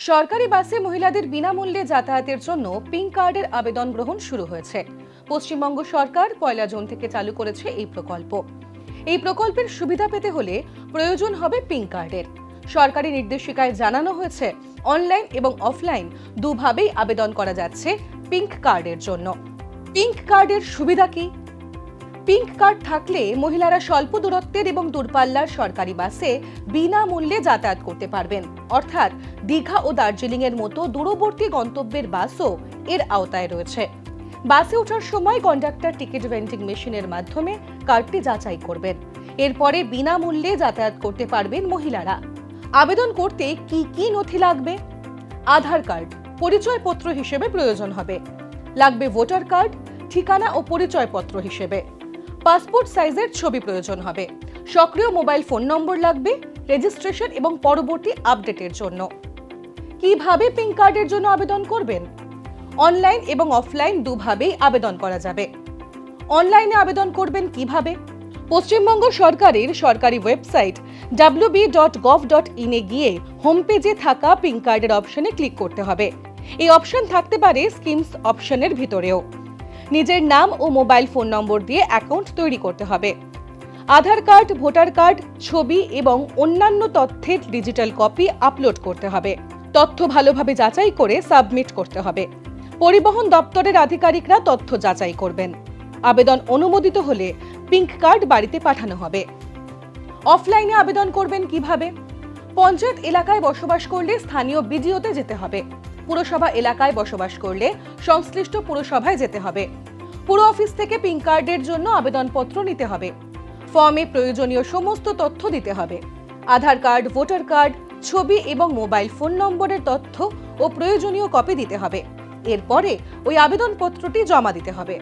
সরকারি বাসে মহিলাদের বিনামূল্যে যাতায়াতের জন্য পিঙ্ক কার্ডের আবেদন গ্রহণ শুরু হয়েছে। পশ্চিমবঙ্গ সরকার 1 জুন থেকে চালু করেছে এই প্রকল্প। এই প্রকল্পের সুবিধা পেতে হলে প্রয়োজন হবে পিঙ্ক কার্ডের। সরকারি নির্দেশিকায় জানানো হয়েছে অনলাইন এবং অফলাইন দুভাবেই আবেদন করা যাচ্ছে পিঙ্ক কার্ডের জন্য। পিঙ্ক কার্ডের সুবিধা কি? পিঙ্ক কার্ড থাকলে মহিলারা স্বল্প দূরত্বের এবং দূরপাল্লার সরকারি বাসে বিনামূল্যে যাতায়াত করতে পারবেন। অর্থাৎ দীঘা ও দার্জিলিং এর মতো দূরবর্তী গন্তব্যের বাসও এর আওতায় রয়েছে। বাসে ওঠার সময় কন্ডাক্টর টিকিট ভেন্ডিং মেশিনের মাধ্যমে কার্ডটি যাচাই করবেন। এরপরে বিনামূল্যে যাতায়াত করতে পারবেন মহিলারা। আবেদন করতে কি কি নথি লাগবে? আধার কার্ড পরিচয়পত্র হিসেবে প্রয়োজন হবে। লাগবে ভোটার কার্ড, ঠিকানা ও পরিচয়পত্র হিসেবে। পাসপোর্ট সাইজের ছবি প্রয়োজন হবে। সক্রিয় মোবাইল ফোন নম্বর লাগবে রেজিস্ট্রেশন এবং পরবর্তী আপডেটের জন্য। কিভাবে পিঙ্ক কার্ডের জন্য আবেদন করবেন? অনলাইন এবং অফলাইন দুভাবেই আবেদন করা যাবে। অনলাইনে আবেদন করবেন কিভাবে? পশ্চিমবঙ্গ সরকারের সরকারি ওয়েবসাইট wb.gov.in এ গিয়ে হোম পেজে থাকা পিঙ্ক কার্ডের অপশনে ক্লিক করতে হবে। এই অপশন থাকতে পারে স্কিমস অপশনের ভিতরেও। নিজের নাম ও মোবাইল ফোন নম্বর দিয়ে অ্যাকাউন্ট তৈরি করতে হবে। আধার কার্ড, ভোটার কার্ড, ছবি এবং অন্যান্য তথ্যের ডিজিটাল কপি আপলোড করতে হবে। তথ্য ভালোভাবে যাচাই করে সাবমিট করতে হবে। পরিবহন দপ্তরের আধিকারিকরা তথ্য যাচাই করবেন। আবেদন অনুমোদিত হলে পিঙ্ক কার্ড বাড়িতে পাঠানো হবে। অফলাইনে আবেদন করবেন কিভাবে? পঞ্চায়েত এলাকায় বসবাস করলে স্থানীয় বিডিওতে যেতে হবে। পুরসভা এলাকায় বসবাস করলে সংশ্লিষ্ট পুরসভায় যেতে হবে। পুর অফিস থেকে পিঙ্ক কার্ডের জন্য আবেদনপত্র নিতে হবে। ফর্মে প্রয়োজনীয় সমস্ত তথ্য দিতে হবে। আধার কার্ড, ভোটার কার্ড, ছবি এবং মোবাইল ফোন নম্বরের তথ্য ও প্রয়োজনীয় কপি দিতে হবে। এরপরে ওই আবেদনপত্রটি জমা দিতে হবে।